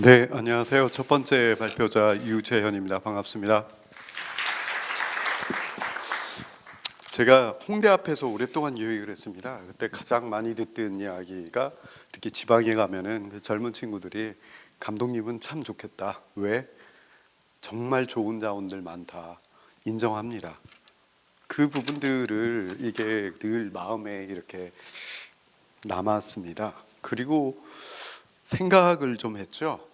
네, 안녕하세요. 첫 번째 발표자 유재현입니다. 반갑습니다. 제가 홍대 앞에서 오랫동안 기획을 했습니다. 그때 가장 많이 듣던 이야기가 이렇게 지방에 가면은 그 젊은 친구들이 감독님은 참 좋겠다. 왜? 정말 좋은 자원들 많다. 인정합니다. 그 부분들을 이게 늘 마음에 이렇게 남았습니다. 그리고 생각을 좀 했죠.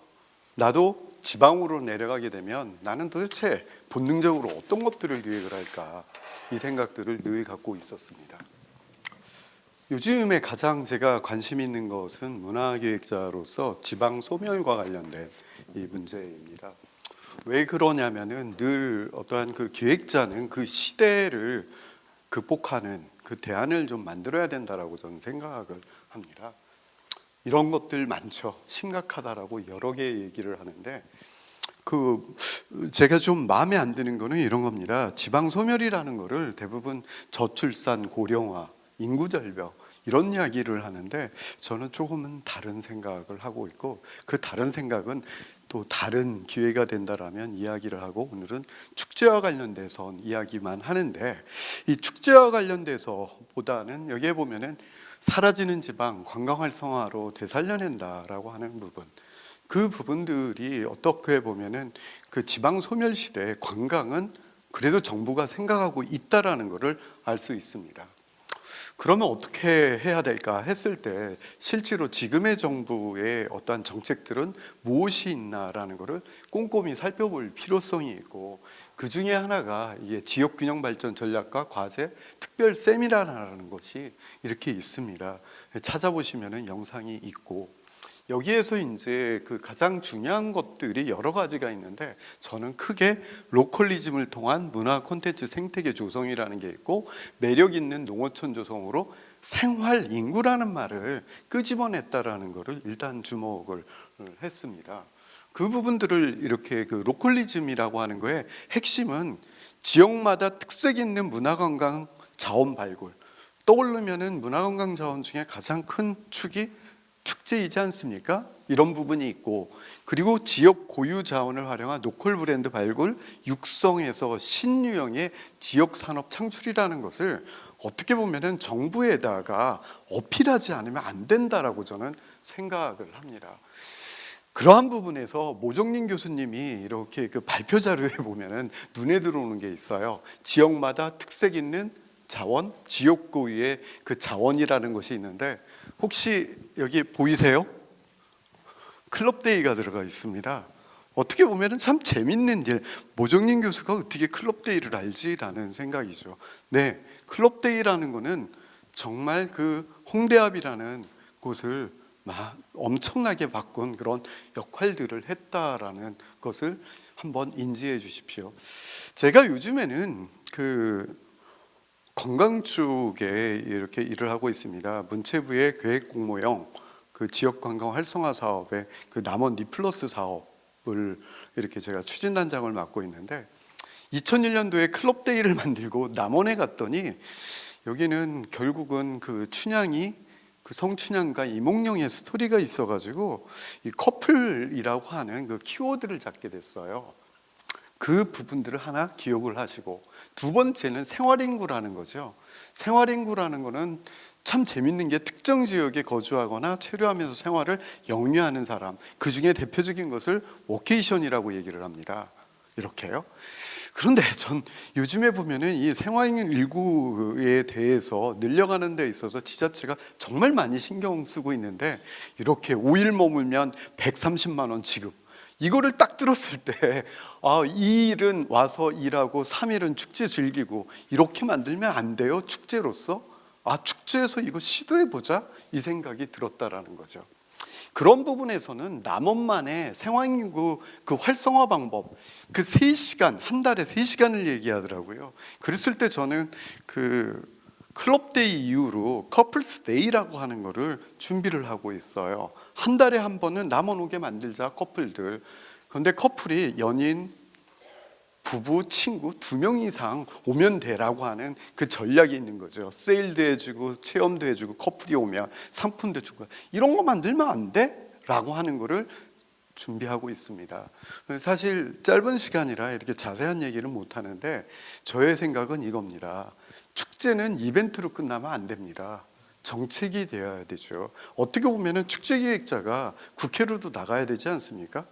나도 지방으로 내려가게 되면 나는 도대체 본능적으로 어떤 것들을 기획을 할까, 이 생각들을 늘 갖고 있었습니다. 요즘에 가장 제가 관심 있는 것은 문화기획자로서 지방 소멸과 관련된 이 문제입니다. 왜 그러냐면은 늘 어떠한 그 기획자는 그 시대를 극복하는 그 대안을 좀 만들어야 된다라고 저는 생각을 합니다. 이런 것들 많죠. 심각하다라고 여러 개 얘기를 하는데 제가 좀 마음에 안 드는 거는 이런 겁니다. 지방 소멸이라는 거를 대부분 저출산, 고령화, 인구 절벽 이런 이야기를 하는데 저는 조금은 다른 생각을 하고 있고, 그 다른 생각은 또 다른 기회가 된다라면 이야기를 하고, 오늘은 축제와 관련돼서 이야기만 하는데, 이 축제와 관련돼서 보다는 여기에 보면은 사라지는 지방 관광 활성화로 되살려낸다라고 하는 부분, 그 부분들이 어떻게 보면은 그 지방 소멸 시대에 관광은 그래도 정부가 생각하고 있다라는 것을 알 수 있습니다. 그러면 어떻게 해야 될까 했을 때 실제로 지금의 정부의 어떠한 정책들은 무엇이 있나라는 것을 꼼꼼히 살펴볼 필요성이 있고, 그 중에 하나가 이게 지역균형발전 전략과 과제 특별 세미나라는 것이 이렇게 있습니다. 찾아보시면은 영상이 있고, 여기에서 이제 그 가장 중요한 것들이 여러 가지가 있는데, 저는 크게 로컬리즘을 통한 문화 콘텐츠 생태계 조성이라는 게 있고, 매력 있는 농어촌 조성으로 생활 인구라는 말을 끄집어냈다라는 것을 일단 주목을 했습니다. 그 부분들을 이렇게 그 로컬리즘이라고 하는 거에 핵심은 지역마다 특색 있는 문화관광 자원 발굴, 떠오르면은 문화관광 자원 중에 가장 큰 축이 축제이지 않습니까? 이런 부분이 있고, 그리고 지역 고유 자원을 활용한 로컬 브랜드 발굴, 육성에서 신유형의 지역 산업 창출이라는 것을 어떻게 보면은 정부에다가 어필하지 않으면 안 된다라고 저는 생각을 합니다. 그러한 부분에서 모종린 교수님이 이렇게 그 발표 자료에 보면은 눈에 들어오는 게 있어요. 지역마다 특색 있는 자원, 지역 고유의 그 자원이라는 것이 있는데, 혹시 여기 보이세요? 클럽데이가 들어가 있습니다. 어떻게 보면 참 재밌는 일, 모종린 교수가 어떻게 클럽데이를 알지라는 생각이죠. 네, 클럽데이라는 거는 정말 그 홍대합이라는 곳을 엄청나게 바꾼 그런 역할들을 했다라는 것을 한번 인지해 주십시오. 제가 요즘에는 그 관광 쪽에 이렇게 일을 하고 있습니다. 문체부의 계획공모형 그 지역관광 활성화 사업의 그 남원 니플러스 사업을 이렇게 제가 추진단장을 맡고 있는데, 2001년도에 클럽데이를 만들고 남원에 갔더니 여기는 결국은 그 춘향이 그 성춘향과 이몽룡의 스토리가 있어가지고 이 커플이라고 하는 그 키워드를 잡게 됐어요. 그 부분들을 하나 기억을 하시고, 두 번째는 생활인구라는 거죠. 생활인구라는 거는 참 재밌는 게 특정 지역에 거주하거나 체류하면서 생활을 영위하는 사람, 그 중에 대표적인 것을 워케이션이라고 얘기를 합니다. 이렇게요. 그런데 전 요즘에 보면은 이 생활인구에 대해서 늘려가는 데 있어서 지자체가 정말 많이 신경 쓰고 있는데, 이렇게 5일 머물면 130만 원 지급, 이거를 딱 들었을 때 2일은 와서 일하고 3일은 축제 즐기고 이렇게 만들면 안 돼요. 축제로서 축제에서 이거 시도해보자, 이 생각이 들었다라는 거죠. 그런 부분에서는 남원만의 생활인구 그 활성화 방법, 그 3시간, 한 달에 3시간을 얘기하더라고요. 그랬을 때 저는 그 클럽데이 이후로 커플스데이라고 하는 거를 준비를 하고 있어요. 한 달에 한 번은 남원 오게 만들자, 커플들. 그런데 커플이 연인, 부부, 친구 2명 이상 오면 되라고 하는 그 전략이 있는 거죠. 세일도 해주고 체험도 해주고, 커플이 오면 상품도 주고, 이런 거 만들면 안 돼? 라고 하는 거를 준비하고 있습니다. 사실 짧은 시간이라 이렇게 자세한 얘기를 못 하는데 저의 생각은 이겁니다. 축제는 이벤트로 끝나면 안 됩니다. 정책이 되어야 되죠. 어떻게 보면은 축제 기획자가 국회로도 나가야 되지 않습니까?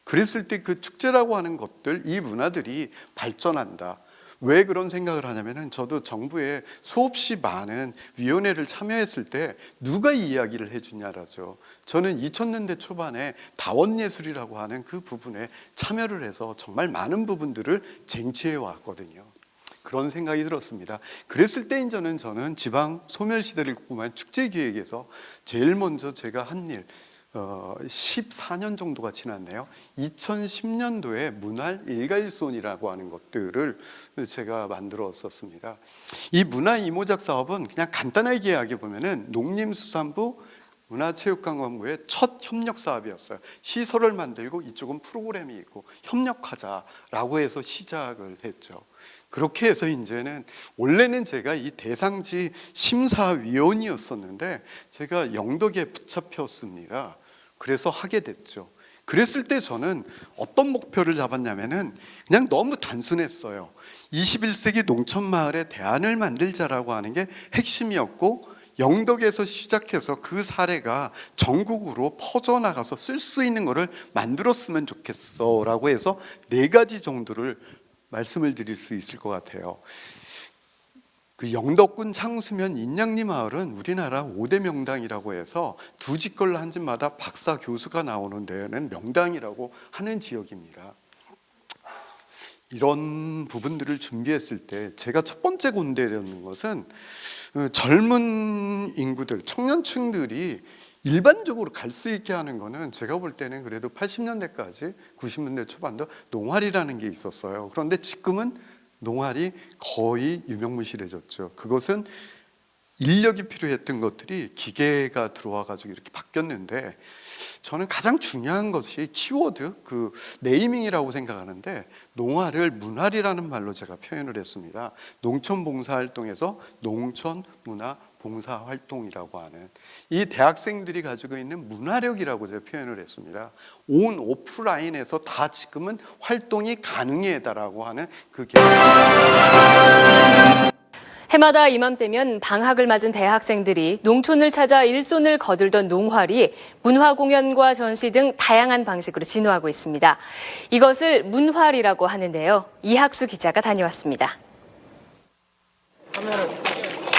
그랬을 때 그 축제라고 하는 것들, 이 문화들이 발전한다. 왜 그런 생각을 하냐면은 저도 정부에 수없이 많은 위원회를 참여했을 때 누가 이 이야기를 해주냐라죠. 저는 2000년대 초반에 다원예술이라고 하는 그 부분에 참여를 해서 정말 많은 부분들을 쟁취해 왔거든요. 그런 생각이 들었습니다. 그랬을 때인 저는 지방 소멸시대를 꿈꾸는 축제기획에서 제일 먼저 제가 한 일, 14년 정도가 지났네요. 2010년도에 문활 일가일손이라고 하는 것들을 제가 만들었었습니다. 이 문화 이모작 사업은 그냥 간단하게 이야기해 보면은 농림수산부 문화체육관광부의 첫 협력 사업이었어요. 시설을 만들고 이쪽은 프로그램이 있고 협력하자라고 해서 시작을 했죠. 그렇게 해서 이제는 원래는 제가 이 대상지 심사위원이었었는데 제가 영덕에 붙잡혔습니다. 그래서 하게 됐죠. 그랬을 때 저는 어떤 목표를 잡았냐면은 그냥 너무 단순했어요. 21세기 농촌마을의 대안을 만들자라고 하는 게 핵심이었고, 영덕에서 시작해서 그 사례가 전국으로 퍼져나가서 쓸 수 있는 거를 만들었으면 좋겠어 라고 해서 4가지 정도를 말씀을 드릴 수 있을 것 같아요. 그 영덕군 창수면 인양리 마을은 우리나라 5대 명당이라고 해서 두 집걸 한 집마다 박사 교수가 나오는 데는 명당이라고 하는 지역입니다. 이런 부분들을 준비했을 때 제가 첫 번째 gond해였는 것은 젊은 인구들, 청년층들이 일반적으로 갈 수 있게 하는 거는 제가 볼 때는 그래도 80년대까지 90년대 초반도 농활이라는 게 있었어요. 그런데 지금은 농활이 거의 유명무실해졌죠. 그것은 인력이 필요했던 것들이 기계가 들어와 가지고 이렇게 바뀌었는데, 저는 가장 중요한 것이 키워드, 그 네이밍이라고 생각하는데, 농활을 문활이라는 말로 제가 표현을 했습니다. 농촌봉사활동에서 농촌문화봉사활동이라고 하는 이 대학생들이 가지고 있는 문화력이라고 제가 표현을 했습니다. 온 오프라인에서 다 지금은 활동이 가능하다라고 하는 그 해마다 이맘때면 방학을 맞은 대학생들이 농촌을 찾아 일손을 거들던 농활이 문화공연과 전시 등 다양한 방식으로 진화하고 있습니다. 이것을 문활이라고 하는데요. 이학수 기자가 다녀왔습니다.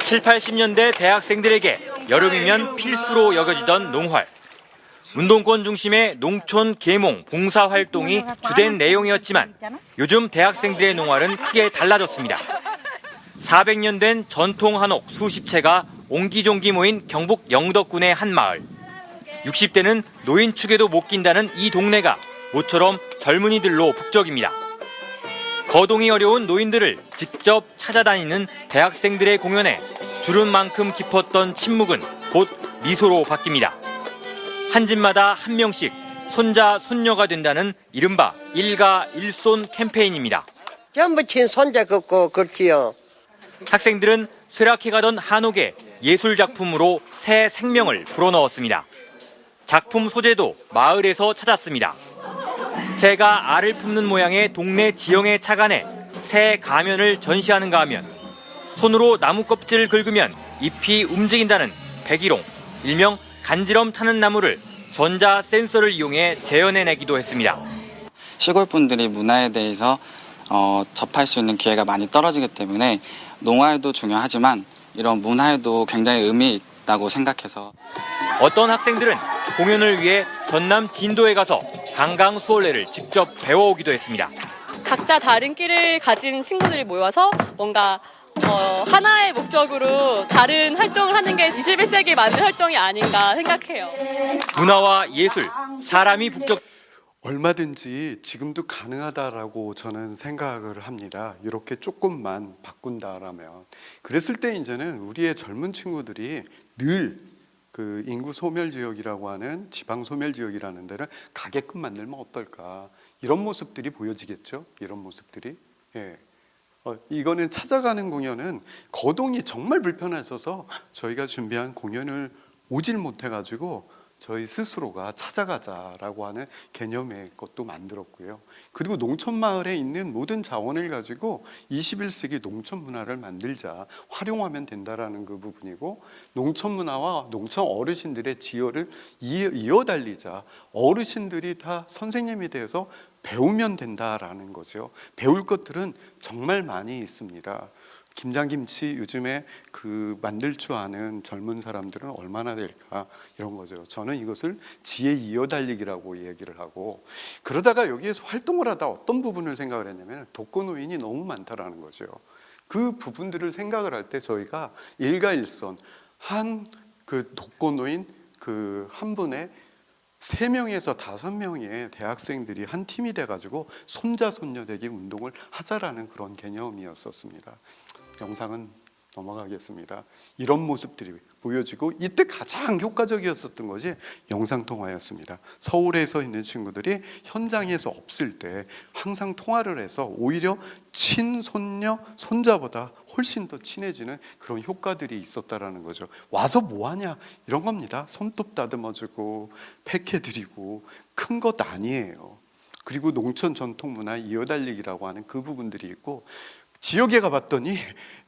7, 80년대 대학생들에게 여름이면 필수로 여겨지던 농활. 운동권 중심의 농촌 계몽 봉사활동이 주된 내용이었지만 요즘 대학생들의 농활은 크게 달라졌습니다. 400년 된 전통 한옥 수십 채가 옹기종기 모인 경북 영덕군의 한 마을. 60대는 노인축에도 못 낀다는 이 동네가 모처럼 젊은이들로 북적입니다. 거동이 어려운 노인들을 직접 찾아다니는 대학생들의 공연에 주름만큼 깊었던 침묵은 곧 미소로 바뀝니다. 한 집마다 한 명씩 손자, 손녀가 된다는 이른바 일가 일손 캠페인입니다. 전부 친손자 걷고 그렇지요. 학생들은 쇠락해가던 한옥에 예술작품으로 새 생명을 불어넣었습니다. 작품 소재도 마을에서 찾았습니다. 새가 알을 품는 모양의 동네 지형에 착안해 새 가면을 전시하는가 하면 손으로 나무 껍질을 긁으면 잎이 움직인다는 백일홍, 일명 간지럼 타는 나무를 전자 센서를 이용해 재현해내기도 했습니다. 시골 분들이 문화에 대해서 접할 수 있는 기회가 많이 떨어지기 때문에 농활도 중요하지만 이런 문화에도 굉장히 의미 있다고 생각해서 어떤 학생들은 공연을 위해 전남 진도에 가서 강강수월래를 직접 배워오기도 했습니다. 각자 다른 끼를 가진 친구들이 모여서 뭔가 하나의 목적으로 다른 활동을 하는 게 21세기에 맞는 활동이 아닌가 생각해요. 문화와 예술, 사람이 북적 얼마든지 지금도 가능하다라고 저는 생각을 합니다. 이렇게 조금만 바꾼다라면. 그랬을 때 이제는 우리의 젊은 친구들이 늘 그 인구 소멸 지역이라고 하는 지방 소멸 지역이라는 데를 가게끔 만들면 어떨까? 이런 모습들이 보여지겠죠. 이런 모습들이. 예. 이거는 찾아가는 공연은 거동이 정말 불편하셔서 저희가 준비한 공연을 오질 못해가지고 저희 스스로가 찾아가자라고 하는 개념의 것도 만들었고요. 그리고 농촌 마을에 있는 모든 자원을 가지고 21세기 농촌 문화를 만들자, 활용하면 된다라는 그 부분이고, 농촌 문화와 농촌 어르신들의 지혜를 이어달리자, 어르신들이 다 선생님이 되어서 배우면 된다라는 거죠. 배울 것들은 정말 많이 있습니다. 김장김치 요즘에 만들 줄 아는 젊은 사람들은 얼마나 될까, 이런 거죠. 저는 이것을 지혜 이어달리기라고 얘기를 하고, 그러다가 여기에서 활동을 하다 어떤 부분을 생각을 했냐면 독거노인이 너무 많다라는 거죠. 그 부분들을 생각을 할 때 저희가 일가일선 한 독거노인 한 분의 3명에서 5명의 대학생들이 한 팀이 돼가지고 손자 손녀 되기 운동을 하자라는 그런 개념이었었습니다. 영상은 넘어가겠습니다. 이런 모습들이 보여지고, 이때 가장 효과적이었었던 것이 영상통화였습니다. 서울에서 있는 친구들이 현장에서 없을 때 항상 통화를 해서 오히려 친손녀, 손자보다 훨씬 더 친해지는 그런 효과들이 있었다라는 거죠. 와서 뭐하냐, 이런 겁니다. 손톱 다듬어주고 팩해드리고, 큰 것 아니에요. 그리고 농촌 전통문화 이어달리기라고 하는 그 부분들이 있고, 지역에 가봤더니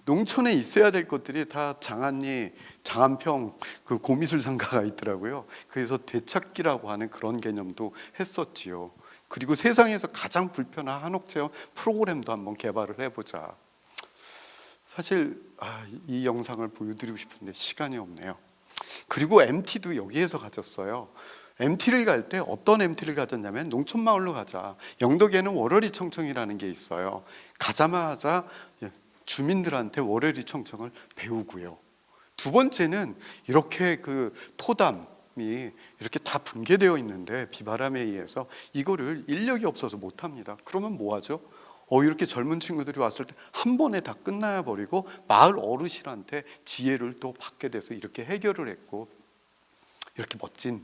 농촌에 있어야 될 것들이 다 장안리, 장안평, 고미술상가가 있더라고요. 그래서 되찾기라고 하는 그런 개념도 했었지요. 그리고 세상에서 가장 불편한 한옥체험 프로그램도 한번 개발을 해보자. 사실 이 영상을 보여드리고 싶은데 시간이 없네요. 그리고 MT도 여기에서 가졌어요. MT를 갈 때 어떤 MT를 가졌냐면 농촌 마을로 가자. 영덕에는 월요리 청청이라는 게 있어요. 가자마자 주민들한테 월요리 청청을 배우고요. 두 번째는 이렇게 토담이 이렇게 다 붕괴되어 있는데 비바람에 의해서 이거를 인력이 없어서 못합니다. 그러면 뭐하죠? 이렇게 젊은 친구들이 왔을 때 한 번에 다 끝나야 버리고 마을 어르신한테 지혜를 또 받게 돼서 이렇게 해결을 했고, 이렇게 멋진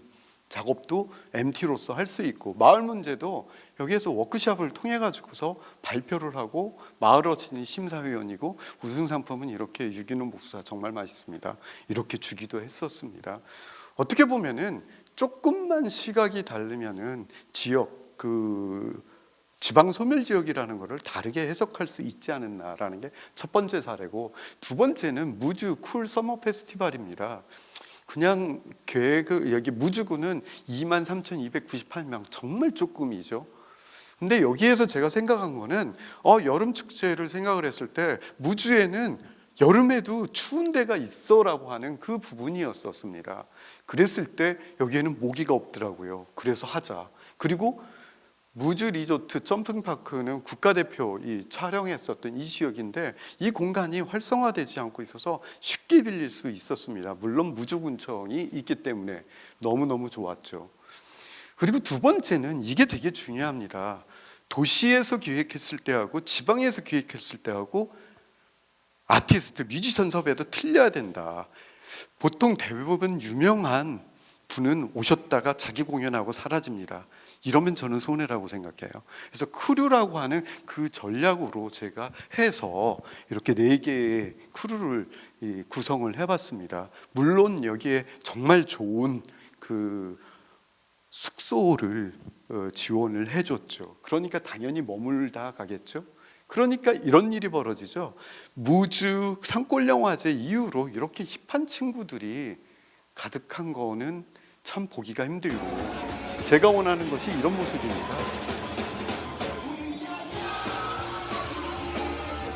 작업도 MT로서 할 수 있고, 마을 문제도 여기에서 워크숍을 통해 가지고서 발표를 하고, 마을 어르신이 심사위원이고, 우승 상품은 이렇게 유기농 목수사 정말 맛있습니다, 이렇게 주기도 했었습니다. 어떻게 보면은 조금만 시각이 다르면은 지역 지방 소멸 지역이라는 것을 다르게 해석할 수 있지 않았나라는 게 첫 번째 사례고, 두 번째는 무주 쿨 서머 페스티벌입니다. 그냥 여기 무주구는 23,298명, 정말 조금이죠. 근데 여기에서 제가 생각한 거는 여름 축제를 생각을 했을 때 무주에는 여름에도 추운 데가 있어라고 하는 그 부분이었었습니다. 그랬을 때 여기에는 모기가 없더라고요. 그래서 하자. 그리고 무주 리조트 점핑파크는 국가대표 촬영했었던 이 지역인데, 이 공간이 활성화되지 않고 있어서 쉽게 빌릴 수 있었습니다. 물론 무주군청이 있기 때문에 너무너무 좋았죠. 그리고 두 번째는 이게 되게 중요합니다. 도시에서 기획했을 때하고 지방에서 기획했을 때하고 아티스트, 뮤지션 섭외도 틀려야 된다. 보통 대부분 유명한 분은 오셨다가 자기 공연하고 사라집니다. 이러면 저는 손해라고 생각해요. 그래서 크루라고 하는 그 전략으로 제가 해서 이렇게 4개의 크루를 구성을 해봤습니다. 물론 여기에 정말 좋은 숙소를 지원을 해줬죠. 그러니까 당연히 머물다 가겠죠. 그러니까 이런 일이 벌어지죠. 무주 산골영화제 이후로 이렇게 힙한 친구들이 가득한 거는 참 보기가 힘들고, 제가 원하는 것이 이런 모습입니다.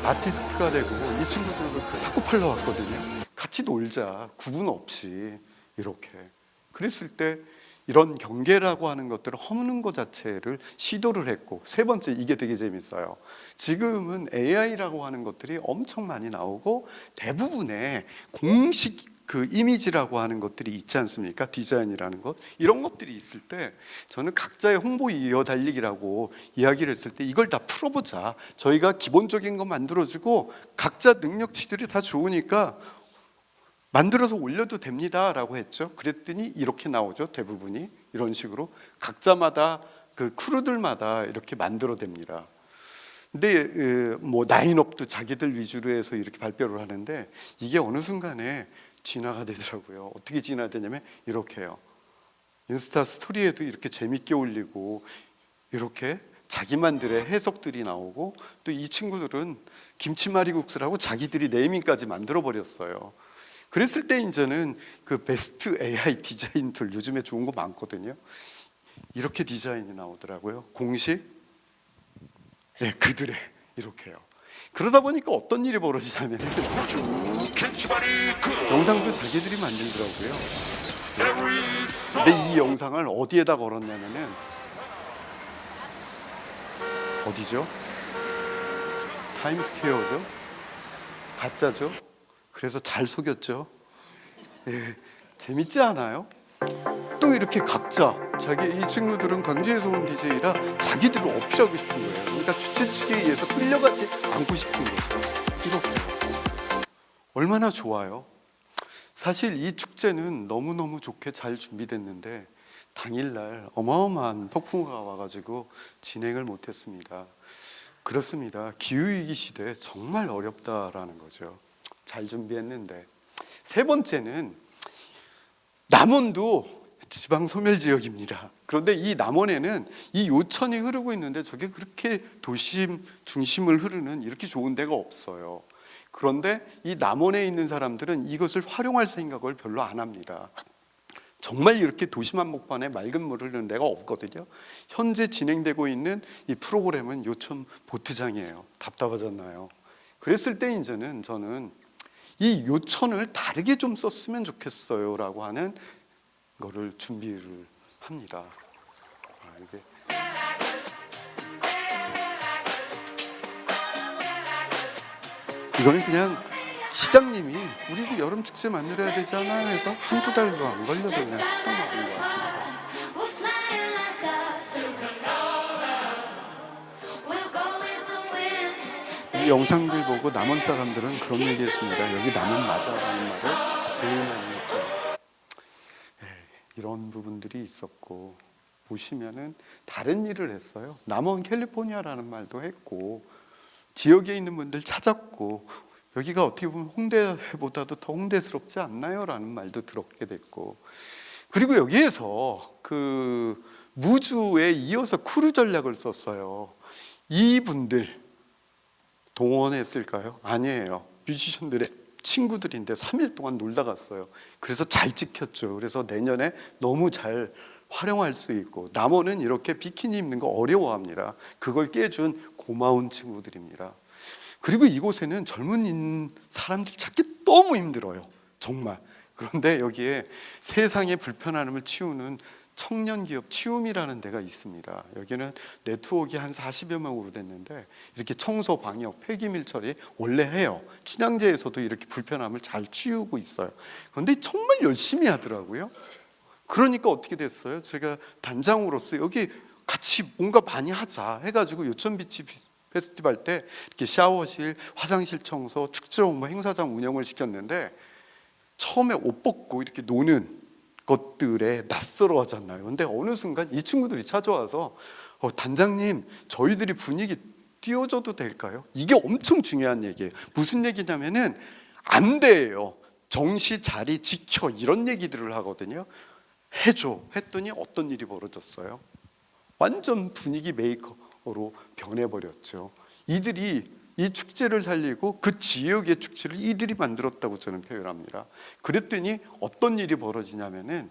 아티스트가 되고 이 친구들도 탁구 팔러 왔거든요. 같이 놀자, 구분 없이 이렇게. 그랬을 때 이런 경계라고 하는 것들을 허무는 것 자체를 시도를 했고, 세 번째, 이게 되게 재밌어요. 지금은 AI라고 하는 것들이 엄청 많이 나오고 대부분의 공식 이미지라고 하는 것들이 있지 않습니까? 디자인이라는 것, 이런 것들이 있을 때 저는 각자의 홍보 이어달리기라고 이야기를 했을 때 이걸 다 풀어보자. 저희가 기본적인 거 만들어주고 각자 능력치들이 다 좋으니까 만들어서 올려도 됩니다 라고 했죠. 그랬더니 이렇게 나오죠. 대부분이 이런 식으로 각자마다 크루들마다 이렇게 만들어냅니다. 근데 라인업도 자기들 위주로 해서 이렇게 발표를 하는데, 이게 어느 순간에 진화가 되더라고요. 어떻게 진화되냐면 이렇게 해요. 인스타 스토리에도 이렇게 재밌게 올리고 이렇게 자기만들의 해석들이 나오고 또 이 친구들은 김치말이국수라고 자기들이 네이밍까지 만들어 버렸어요. 그랬을 때 이제는 그 베스트 AI 디자인 툴 요즘에 좋은 거 많거든요. 이렇게 디자인이 나오더라고요. 공식, 예, 그들의 이렇게요. 그러다 보니까 어떤 일이 벌어지냐면 영상도 자기들이 만들더라고요. 근데 이 영상을 어디에다 걸었냐면은 어디죠? 타임스퀘어죠? 가짜죠? 그래서 잘 속였죠. 예, 재밌지 않아요? 또 이렇게 각자 이 친구들은 광주에서 온 DJ라 자기들을 어필하고 싶은 거예요. 그러니까 주최 측에 의해서 끌려가지 않고 싶은 거죠. 이렇게 얼마나 좋아요. 사실 이 축제는 너무너무 좋게 잘 준비됐는데 당일날 어마어마한 폭풍우가 와가지고 진행을 못했습니다. 그렇습니다. 기후위기 시대에 정말 어렵다라는 거죠. 잘 준비했는데. 세 번째는 남원도 지방 소멸 지역입니다. 그런데 이 남원에는 이 요천이 흐르고 있는데 저게 그렇게 도심 중심을 흐르는 이렇게 좋은 데가 없어요. 그런데 이 남원에 있는 사람들은 이것을 활용할 생각을 별로 안 합니다. 정말 이렇게 도심 한복판에 맑은 물을 흐르는 데가 없거든요. 현재 진행되고 있는 이 프로그램은 요천 보트장이에요. 답답하잖아요. 그랬을 때 이제는 저는 이 요천을 다르게 좀 썼으면 좋겠어요 라고 하는 거를 준비를 합니다. 이게 이거는 그냥 시장님이 우리도 여름 축제 만들어야 되잖아 해서 한두 달도 안 걸려도 그냥 뚝딱 나온 것 같습니다. 이 영상들 보고 남원 사람들은 그런 얘기했습니다. 여기 남원 맞아라는 말을 제일 많이 했죠. 이런 부분들이 있었고 보시면은 다른 일을 했어요. 남원 캘리포니아라는 말도 했고 지역에 있는 분들 찾았고 여기가 어떻게 보면 홍대보다도 더 홍대스럽지 않나요? 라는 말도 들었게 됐고 그리고 여기에서 그 무주에 이어서 크루 전략을 썼어요. 이분들 동원했을까요? 아니에요. 뮤지션들의 친구들인데 3일 동안 놀다 갔어요. 그래서 잘 찍혔죠. 그래서 내년에 너무 잘 활용할 수 있고 남원은 이렇게 비키니 입는 거 어려워합니다. 그걸 깨준 고마운 친구들입니다. 그리고 이곳에는 젊은 사람들 찾기 너무 힘들어요. 정말. 그런데 여기에 세상의 불편함을 치우는 청년기업 치움이라는 데가 있습니다. 여기는 네트워크가 한 40여 명으로 됐는데 이렇게 청소, 방역, 폐기물 처리 원래 해요. 춘향제에서도 이렇게 불편함을 잘 치우고 있어요. 그런데 정말 열심히 하더라고요. 그러니까 어떻게 됐어요? 제가 단장으로서 여기 같이 뭔가 많이 하자 해가지고 요천비치 페스티벌 때 이렇게 샤워실, 화장실 청소, 축제 홍보, 행사장 운영을 시켰는데 처음에 옷 벗고 이렇게 노는 것들에 낯설어하잖아요. 근데 어느 순간 이 친구들이 찾아와서 단장님 저희들이 분위기 띄워줘도 될까요? 이게 엄청 중요한 얘기예요. 무슨 얘기냐면은 안 돼요. 정시 자리 지켜 이런 얘기들을 하거든요. 해줘 했더니 어떤 일이 벌어졌어요? 완전 분위기 메이커로 변해버렸죠. 이들이 이 축제를 살리고 그 지역의 축제를 이들이 만들었다고 저는 표현합니다. 그랬더니 어떤 일이 벌어지냐면은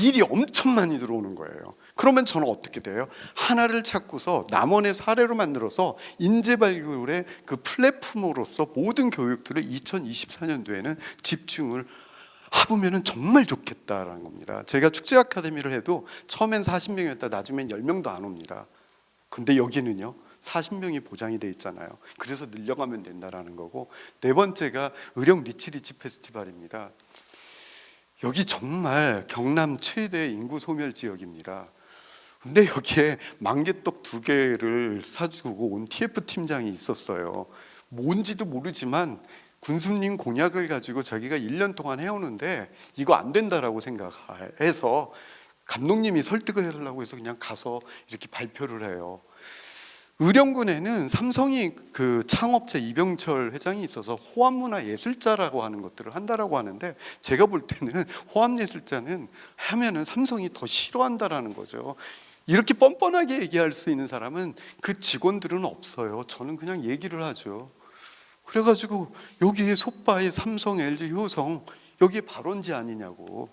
일이 엄청 많이 들어오는 거예요. 그러면 저는 어떻게 돼요? 하나를 찾고서 남원의 사례로 만들어서 인재 발굴의 그 플랫폼으로서 모든 교육들을 2024년도에는 집중을 해보면 정말 좋겠다라는 겁니다. 제가 축제 아카데미를 해도 처음엔 40명이었다 나중엔 10명도 안 옵니다. 근데 여기는요 40명이 보장이 돼 있잖아요. 그래서 늘려가면 된다라는 거고 네 번째가 의령 리치리치 페스티벌입니다. 여기 정말 경남 최대 인구 소멸 지역입니다. 근데 여기에 만개떡 2개를 사주고 온 TF 팀장이 있었어요. 뭔지도 모르지만 군수님 공약을 가지고 자기가 1년 동안 해오는데 이거 안 된다라고 생각해서 감독님이 설득을 해달라고 해서 그냥 가서 이렇게 발표를 해요. 의령군에는 삼성이 그 창업체 이병철 회장이 있어서 호암문화예술자라고 하는 것들을 한다라고 하는데, 제가 볼 때는 호암예술자는 하면은 삼성이 더 싫어한다라는 거죠. 이렇게 뻔뻔하게 얘기할 수 있는 사람은 그 직원들은 없어요. 저는 그냥 얘기를 하죠. 그래가지고 여기에 솥바에 삼성, LG, 효성 여기에 발원지 아니냐고.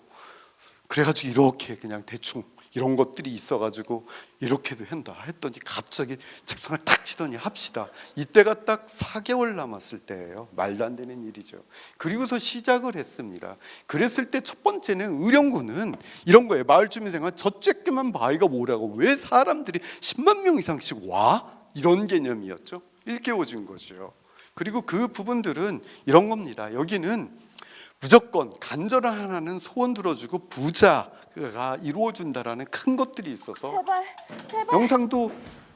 그래가지고 이렇게 그냥 대충 이런 것들이 있어가지고 이렇게도 한다 했더니 갑자기 책상을 탁 치더니 합시다. 이때가 딱 4개월 남았을 때예요. 말도 안 되는 일이죠. 그리고서 시작을 했습니다. 그랬을 때 첫 번째는 의령군은 이런 거예요. 마을주민생활 저 쬐끄만 바위가 뭐라고, 왜 사람들이 10만 명 이상씩 와? 이런 개념이었죠. 일깨워준 거죠. 그리고 그 부분들은 이런 겁니다. 여기는 무조건 간절한 하나는 소원 들어주고 부자가 이루어준다라는 큰 것들이 있어서 제발. 영상도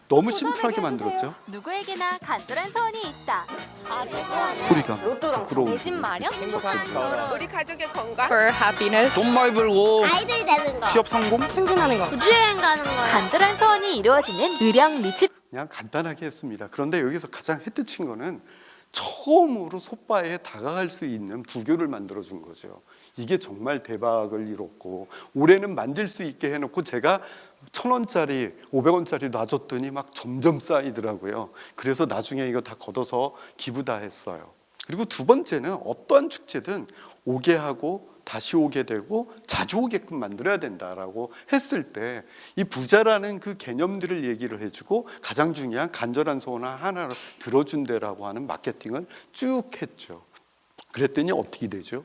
너무 심플하게 만들었죠. 누구에게나 간절한 소원이 있다. 소리가 부끄러워. 내 집 마련? 우리 가족의 건강, For happiness. 돈 많이 벌고 아이들 되는 거. 취업 성공? 승진하는 거. 우주여행 가는 거. 간절한 소원이 이루어지는 의령 리치. 그냥 간단하게 했습니다. 그런데 여기서 가장 헤트친 거는 처음으로 솥바에 다가갈 수 있는 부교를 만들어준 거죠. 이게 정말 대박을 이뤘고, 올해는 만들 수 있게 해놓고 제가 1,000원짜리 500원짜리 놔줬더니 막 점점 쌓이더라고요. 그래서 나중에 이거 다 걷어서 기부 다 했어요. 그리고 두 번째는 어떠한 축제든 오게 하고 다시 오게 되고 자주 오게끔 만들어야 된다라고 했을 때 이 부자라는 그 개념들을 얘기를 해주고 가장 중요한 간절한 소원 하나를 들어준다라고 하는 마케팅을 쭉 했죠. 그랬더니 어떻게 되죠?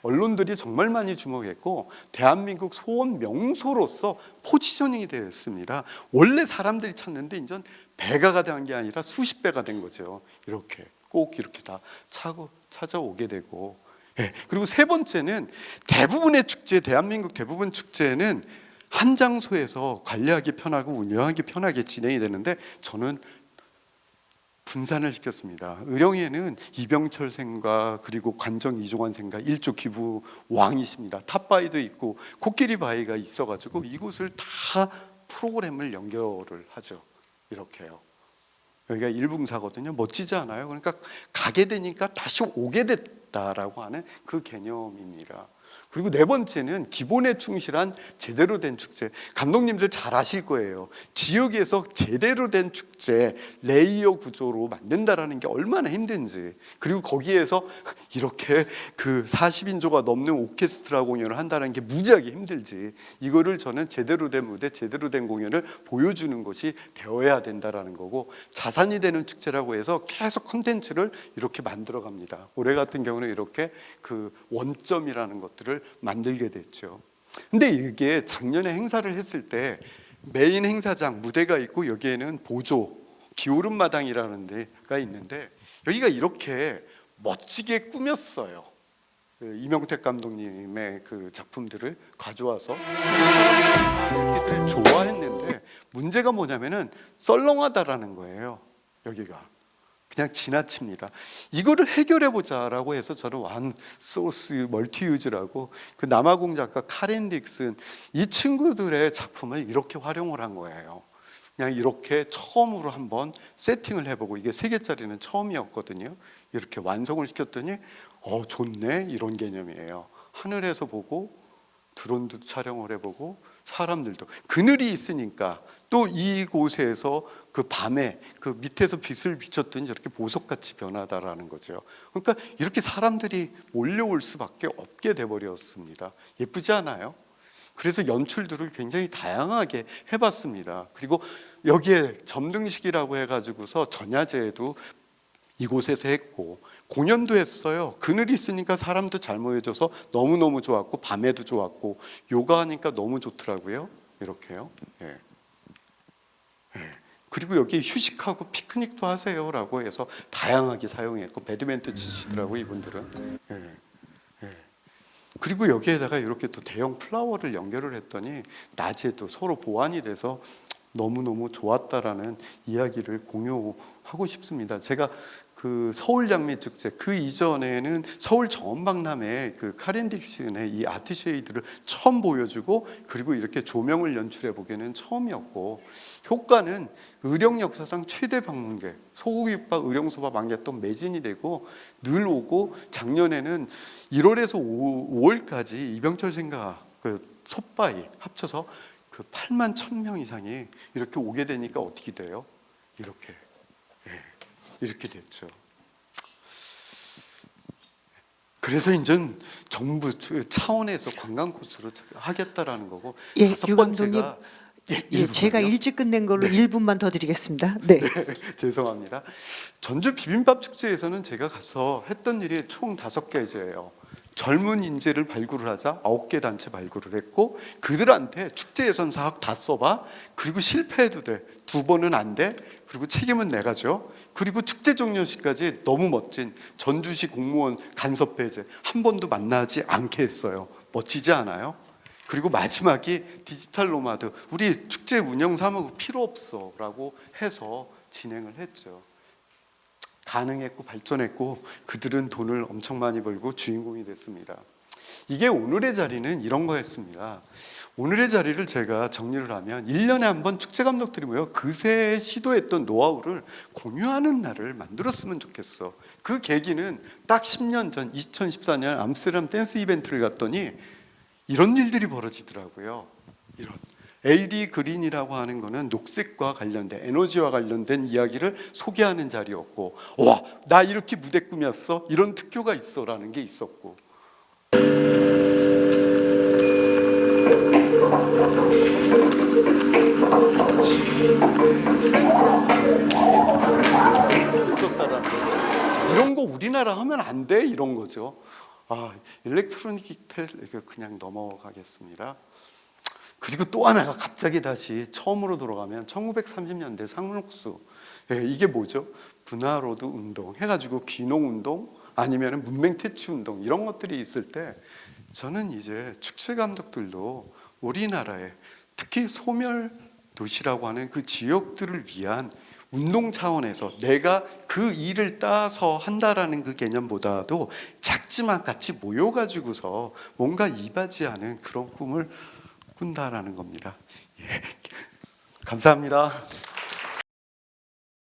언론들이 정말 많이 주목했고 대한민국 소원 명소로서 포지셔닝이 되었습니다. 원래 사람들이 찾는데 이제 배가 된 게 아니라 수십 배가 된 거죠. 이렇게 꼭 이렇게 다 찾아오게 되고, 그리고 세 번째는 대부분의 축제, 대한민국 대부분 축제는 한 장소에서 관리하기 편하고 운영하기 편하게 진행이 되는데 저는 분산을 시켰습니다. 의령에는 이병철 생가 그리고 관정 이종환 생가 일조 기부 왕이십니다. 탑바위도 있고 코끼리 바위가 있어가지고 이곳을 다 프로그램을 연결을 하죠. 이렇게요. 여기가 일붕사거든요. 멋지지 않아요? 그러니까 가게 되니까 다시 오게 됐다라고 하는 그 개념입니다. 그리고 네 번째는 기본에 충실한 제대로 된 축제. 감독님들 잘 아실 거예요. 지역에서 제대로 된 축제 레이어 구조로 만든다라는 게 얼마나 힘든지, 그리고 거기에서 이렇게 그 40인조가 넘는 오케스트라 공연을 한다는 게 무지하게 힘들지, 이거를 저는 제대로 된 무대, 제대로 된 공연을 보여주는 것이 되어야 된다라는 거고, 자산이 되는 축제라고 해서 계속 콘텐츠를 이렇게 만들어 갑니다. 올해 같은 경우는 이렇게 그 원점이라는 것들을 만들게 됐죠. 근데 이게 작년에 행사를 했을 때 메인 행사장 무대가 있고 여기에는 보조 기오름마당이라는 데가 있는데 여기가 이렇게 멋지게 꾸몄어요. 이명택 감독님의 그 작품들을 가져와서 사람들이 좋아했는데 문제가 뭐냐면은 썰렁하다라는 거예요. 여기가 그냥 지나칩니다. 이거를 해결해 보자라고 해서 저는 완 소스 멀티유즈라고 그 남아공 작가 카렌 딕슨 이 친구들의 작품을 이렇게 활용을 한 거예요. 그냥 이렇게 처음으로 한번 세팅을 해보고, 이게 3개짜리는 처음이었거든요. 이렇게 완성을 시켰더니 좋네, 이런 개념이에요. 하늘에서 보고 드론도 촬영을 해보고 사람들도 그늘이 있으니까 또 이곳에서 그 밤에 그 밑에서 빛을 비췄더니 저렇게 보석같이 변하다라는 거죠. 그러니까 이렇게 사람들이 몰려올 수밖에 없게 돼버렸습니다. 예쁘지 않아요? 그래서 연출들을 굉장히 다양하게 해봤습니다. 그리고 여기에 점등식이라고 해가지고서 전야제도 이곳에서 했고 공연도 했어요. 그늘이 있으니까 사람도 잘 모여져서 너무너무 좋았고 밤에도 좋았고 요가하니까 너무 좋더라고요. 이렇게요. 예. 그리고 여기 휴식하고 피크닉도 하세요라고 해서 다양하게 사용했고 배드민턴 치시더라고요, 이분들은. 그리고 여기에다가 이렇게 또 대형 플라워를 연결을 했더니 낮에도 서로 보완이 돼서 너무너무 좋았다라는 이야기를 공유하고 싶습니다. 제가 그 서울 장미 축제 그 이전에는 서울 정원박람회 그 카렌 딕슨의 이 아트쉐이드를 처음 보여주고 그리고 이렇게 조명을 연출해 보기에는 처음이었고 효과는 의령 역사상 최대 방문객 소고기국밥 의령소밥 만개동 매진이 되고 늘 오고 작년에는 1월에서 5월까지 이병철 생가 그 솥바위 합쳐서 그 8만 1,000명 이상이 이렇게 오게 되니까 어떻게 돼요? 이렇게 됐죠. 그래서 이제 정부 차원에서 관광 코스로 하겠다라는 거고 예, 다섯 유 감독님. 번째가 예, 제가 일부분이요? 일찍 끝낸 걸로 1분만 더 드리겠습니다. 네. 죄송합니다. 전주 비빔밥 축제에서는 제가 가서 했던 일이 총 5가지예요. 젊은 인재를 발굴을 하자 9개 단체 발굴을 했고 그들한테 축제 예산 사학 다 써봐. 그리고 실패해도 돼. 2번은 안 돼. 그리고 책임은 내가 져. 그리고 축제 종료시까지 너무 멋진 전주시 공무원 간섭 배제 한 번도 만나지 않게 했어요. 멋지지 않아요? 그리고 마지막이 디지털 노마드 우리 축제 운영 사무국 필요 없어 라고 해서 진행을 했죠. 가능했고 발전했고 그들은 돈을 엄청 많이 벌고 주인공이 됐습니다. 이게 오늘의 자리는 이런 거였습니다. 오늘의 자리를 제가 정리를 하면 1년에 한 번 축제 감독들이 모여 그새 시도했던 노하우를 공유하는 날을 만들었으면 좋겠어. 그 계기는 딱 10년 전 2014년 암스테르담 댄스 이벤트를 갔더니 이런 일들이 벌어지더라고요. 이런 AD 그린이라고 하는 거는 녹색과 관련된 에너지와 관련된 이야기를 소개하는 자리였고 와, 나 이렇게 무대 꾸몄어? 이런 특효가 있어라는 게 있었고 있었다라는 거죠. 이런 거 우리나라 하면 안 돼 이런 거죠. 일렉트로닉 기타 그냥 넘어가겠습니다. 그리고 또 하나가 갑자기 다시 처음으로 돌아가면 1930년대 상록수 이게 뭐죠? 분화로드 운동 해가지고 귀농 운동 아니면 문맹 퇴치 운동 이런 것들이 있을 때 저는 이제 축제 감독들도 우리나라에 특히 소멸 도시라고 하는 그 지역들을 위한 운동 차원에서 내가 그 일을 따서 한다라는 그 개념보다도 작지만 같이 모여가지고서 뭔가 이바지하는 그런 꿈을 꾼다라는 겁니다. 예. 감사합니다.